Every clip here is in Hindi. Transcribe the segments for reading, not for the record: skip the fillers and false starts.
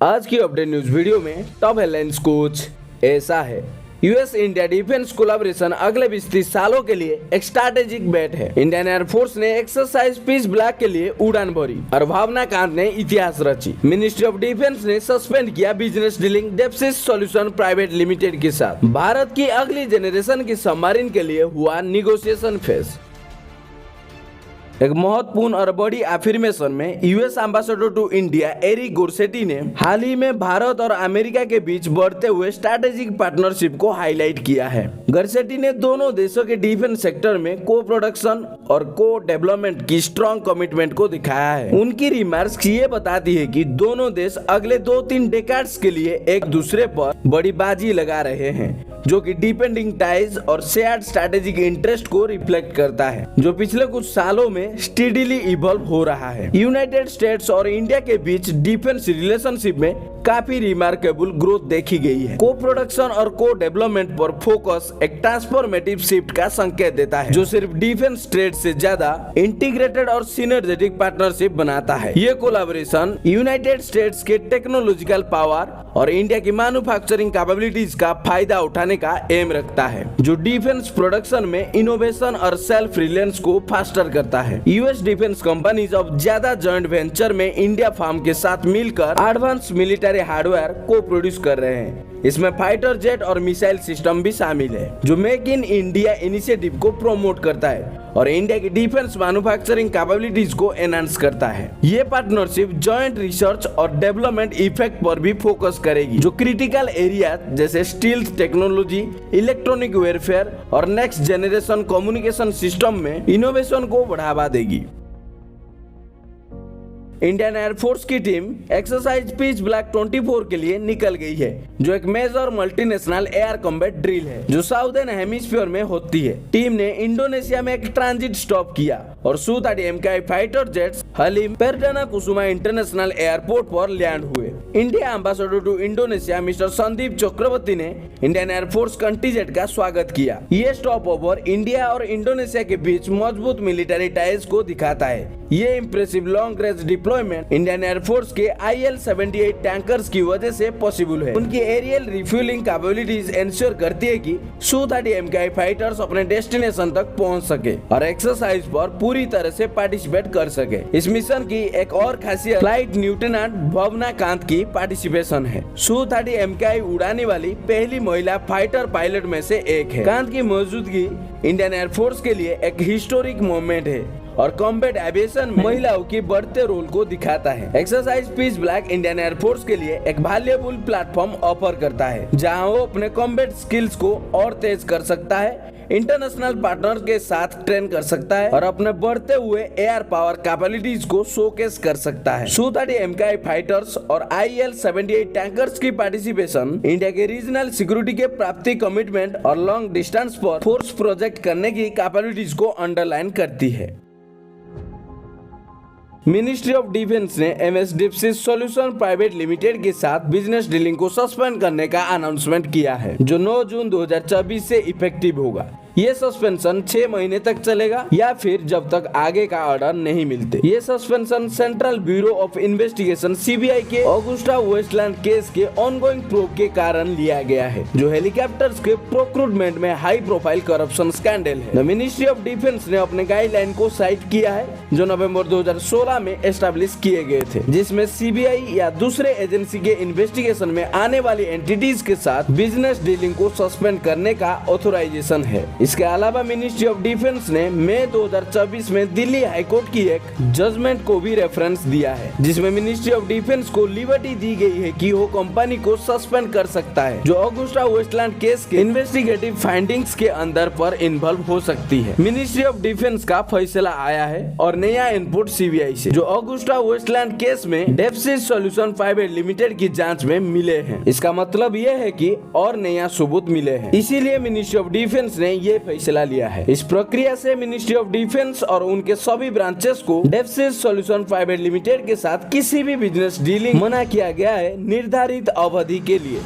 आज की अपडेट न्यूज वीडियो में टॉप हेडलाइंस कुछ ऐसा है। यूएस इंडिया डिफेंस कोलैबोरेशन अगले 20-30 सालों के लिए एक स्ट्रैटेजिक बेट है। इंडियन एयरफोर्स ने एक्सरसाइज पीस ब्लैक के लिए उड़ान भरी और भावना कांत ने इतिहास रची। मिनिस्ट्री ऑफ डिफेंस ने सस्पेंड किया बिजनेस डीलिंग डेप्सिस सॉल्यूशन प्राइवेट लिमिटेड के साथ। भारत की अगली जनरेशन की सबमरीन के लिए हुआ निगोशिएशन फेज। एक महत्वपूर्ण और बड़ी अफर्मेशन में US ambassador to India Eric Garcetti ने हाल ही में भारत और अमेरिका के बीच बढ़ते हुए स्ट्रैटेजिक पार्टनरशिप को हाईलाइट किया है। गोरसेटी ने दोनों देशों के डिफेंस सेक्टर में को प्रोडक्शन और को डेवलपमेंट की स्ट्रॉन्ग कमिटमेंट को दिखाया है। उनकी रिमार्क्स ये बताती है कि दोनों देश अगले 2-3 डेकेड्स के लिए एक दूसरे पर बड़ी बाजी लगा रहे हैं, जो कि डिपेंडिंग टाइज और शेयर्ड स्ट्रैटेजिक इंटरेस्ट को रिफ्लेक्ट करता है, जो पिछले कुछ सालों में स्टेडीली इवॉल्व हो रहा है। यूनाइटेड स्टेट्स और इंडिया के बीच डिफेंस रिलेशनशिप में काफी रिमार्केबल ग्रोथ देखी गई है। को प्रोडक्शन और को डेवलपमेंट पर फोकस एक ट्रांसफॉर्मेटिव शिफ्ट का संकेत देता है, जो सिर्फ डिफेंस ट्रेड से ज्यादा इंटीग्रेटेड और सिनर्जेटिक पार्टनरशिप बनाता है। ये कोलैबोरेशन यूनाइटेड स्टेट्स के टेक्नोलॉजिकल पावर और इंडिया की मैन्युफैक्चरिंग कैपेबिलिटीज का फायदा उठाने का एम रखता है, जो डिफेंस प्रोडक्शन में इनोवेशन और सेल्फ रिलायंस को फास्टर करता है। यूएस डिफेंस कंपनीज अब ज्यादा जॉइंट वेंचर में इंडिया फार्म के साथ मिलकर एडवांस मिलिट्री हार्डवेयर को प्रोड्यूस कर रहे हैं। इसमें फाइटर जेट और मिसाइल सिस्टम भी शामिल है, जो मेक इन इंडिया इनिशिएटिव को प्रमोट करता है और इंडिया की डिफेंस मैन्युफैक्चरिंग कैपेबिलिटीज को एनहांस करता है। ये पार्टनरशिप जॉइंट रिसर्च और डेवलपमेंट इफेक्ट पर भी फोकस करेगी, जो क्रिटिकल एरिया जैसे स्टील्थ टेक्नोलॉजी, इलेक्ट्रॉनिक वेरफेयर और नेक्स्ट जनरेशन कम्युनिकेशन सिस्टम में इनोवेशन को बढ़ावा देगी। इंडियन एयरफोर्स की टीम एक्सरसाइज पीस ब्लैक 24 के लिए निकल गई है, जो एक major multinational air combat drill है जो साउदर्न हेमिस्फीयर में होती है। टीम ने इंडोनेशिया में एक ट्रांजिट स्टॉप किया और Su-30 MKI fighter jets Halim Perdana Kusuma International Airport पर लैंड हुए। India ambassador to Indonesia mister Sandeep Chakraborty ने इंडियन एयरफोर्स कंटीजेंट का स्वागत किया। ये स्टॉप ओवर इंडिया और इंडोनेशिया के बीच मजबूत मिलिट्री टाइज को दिखाता है। ये impressive long range deployment Indian air force के IL-78 टैंकर्स की वजह से पॉसिबल है। उनकी एरियल रिफ्यूलिंग कैपेबिलिटीज इंश्योर करती है कि Su-30 MKI फाइटर्स अपने डेस्टिनेशन तक पहुंच सके और एक्सरसाइज पर पूरी तरह से पार्टिसिपेट कर सके। इस मिशन की एक और खासियत फ्लाइट लेफ्टिनेंट भावना कांत की पार्टिसिपेशन है। Su-30 MKI उड़ाने वाली पहली महिला फाइटर पायलट में से एक है। कांत की मौजूदगी इंडियन एयरफोर्स के लिए एक हिस्टोरिक मोमेंट है और कॉम्बैट एविएशन में महिलाओं की बढ़ते रोल को दिखाता है। Exercise Pitch Black Indian air force के लिए एक वैल्यूएबल प्लेटफॉर्म ऑफर करता है, जहां वो अपने कॉम्बैट स्किल्स को और तेज कर सकता है, इंटरनेशनल पार्टनर के साथ ट्रेन कर सकता है और अपने बढ़ते हुए एयर पावर कैपेबिलिटीज को शोकेस कर सकता है। Su-30 MKI फाइटर्स और IL-78 टैंकर्स की पार्टिसिपेशन इंडिया के रीजनल सिक्योरिटी के प्राप्ति कमिटमेंट और लॉन्ग डिस्टेंस पर फोर्स प्रोजेक्ट करने की कैपेबिलिटीज को अंडरलाइन करती है। मिनिस्ट्री ऑफ डिफेंस ने MS डेप्सिस सॉल्यूशन प्राइवेट लिमिटेड के साथ बिजनेस डीलिंग को सस्पेंड करने का अनाउंसमेंट किया है, जो 9 जून 2024 से इफेक्टिव होगा। ये सस्पेंशन 6 महीने तक चलेगा या फिर जब तक आगे का ऑर्डर नहीं मिलते। ये suspension central bureau of investigation CBI के ऑगुस्टा वेस्टलैंड केस के ऑनगोइंग प्रोब के कारण लिया गया है, जो हेलीकॉप्टर्स के प्रोक्रूटमेंट में हाई प्रोफाइल करप्शन स्कैंडल है। मिनिस्ट्री ऑफ डिफेंस ने अपने गाइडलाइन को साइट किया है, जो नवंबर 2016 में एस्टेब्लिश किए गए थे, जिसमें CBI या दूसरे एजेंसी के इन्वेस्टिगेशन में आने वाली एंटिटीज के साथ बिजनेस डीलिंग को सस्पेंड करने का ऑथोराइजेशन है। इसके अलावा मिनिस्ट्री ऑफ डिफेंस ने मई 2024 में दिल्ली हाईकोर्ट की एक जजमेंट को भी रेफरेंस दिया है, जिसमें मिनिस्ट्री ऑफ डिफेंस को लिबर्टी दी गई है कि वो कंपनी को सस्पेंड कर सकता है, जो ऑगुस्टा वेस्टलैंड केस के इन्वेस्टिगेटिव फाइंडिंग्स के अंदर पर इन्वॉल्व हो सकती है। मिनिस्ट्री ऑफ डिफेंस का फैसला आया है और नया इनपुट CBI से, जो ऑगुस्टा वेस्टलैंड केस में डेप्सिस सॉल्यूशन प्राइवेट लिमिटेड की जांच में मिले हैं। इसका मतलब ये है कि और नया सबूत मिले हैं, इसीलिए मिनिस्ट्री ऑफ डिफेंस ने ये फैसला लिया है। इस प्रक्रिया से मिनिस्ट्री ऑफ डिफेंस और उनके सभी ब्रांचेस को डेप्सिस सॉल्यूशन प्राइवेट लिमिटेड के साथ किसी भी बिजनेस डीलिंग मना किया गया है निर्धारित अवधि के लिए।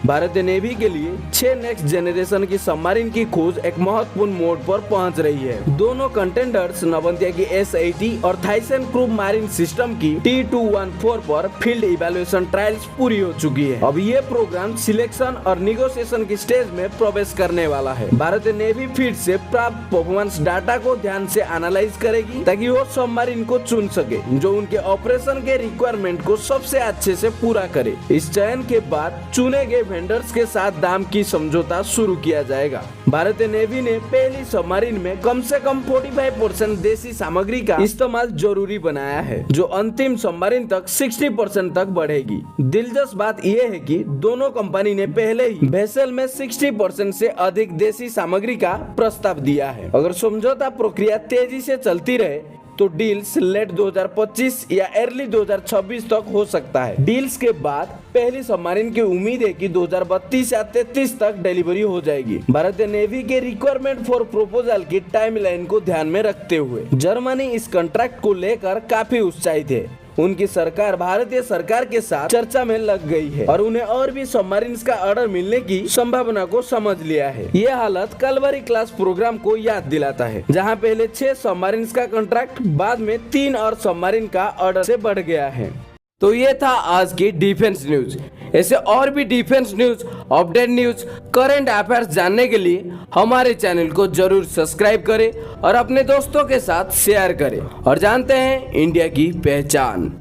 भारतीय नेवी के लिए 6 नेक्स्ट जेनरेशन की सबमरीन की खोज एक महत्वपूर्ण मोड़ पर पहुंच रही है। दोनों कंटेंडर्स नवंतिया की S-80 और थाइसन क्रूप मारिन सिस्टम की T-214 पर फील्ड इवैल्यूएशन ट्रायल्स पूरी हो चुकी है। अब ये प्रोग्राम सिलेक्शन और निगोशिएशन की स्टेज में प्रवेश करने वाला है। भारतीय नेवी फील्ड से प्राप्त परफॉर्मेंस डाटा को ध्यान से एनालाइज करेगी ताकि वो सबमरीन को चुन सके जो उनके ऑपरेशन के रिक्वायरमेंट को सबसे अच्छे से पूरा करे। इस चयन के बाद चुने गए वेंडर्स के साथ दाम की समझौता शुरू किया जाएगा। भारतीय नेवी ने पहली सबमरीन में कम से कम 45% देसी सामग्री का इस्तेमाल जरूरी बनाया है, जो अंतिम सबमरीन तक 60% तक बढ़ेगी। दिलचस्प बात यह है कि दोनों कंपनी ने पहले ही वेसल में 60% से अधिक देसी सामग्री का प्रस्ताव दिया है। अगर समझौता प्रक्रिया तेजी से चलती रहे तो डील्स लेट 2025 या अर्ली 2026 तक हो सकता है। डील्स के बाद पहली सबमरीन की उम्मीद है कि 2032 या 33 तक डिलीवरी हो जाएगी। भारतीय नेवी के रिक्वायरमेंट फॉर प्रपोजल की टाइमलाइन को ध्यान में रखते हुए जर्मनी इस कॉन्ट्रैक्ट को लेकर काफी उत्साहित है। उनकी सरकार भारतीय सरकार के साथ चर्चा में लग गई है और उन्हें और भी सबमरीन्स का ऑर्डर मिलने की संभावना को समझ लिया है। ये हालत कलवरी क्लास प्रोग्राम को याद दिलाता है, जहां पहले 6 सबमरीन्स का कॉन्ट्रैक्ट बाद में 3 और सबमरीन का ऑर्डर से बढ़ गया है। तो ये था आज की डिफेंस न्यूज। ऐसे और भी defence news, update news, current affairs जानने के लिए हमारे चैनल को जरूर सब्सक्राइब करें और अपने दोस्तों के साथ शेयर करें और जानते हैं इंडिया की पहचान।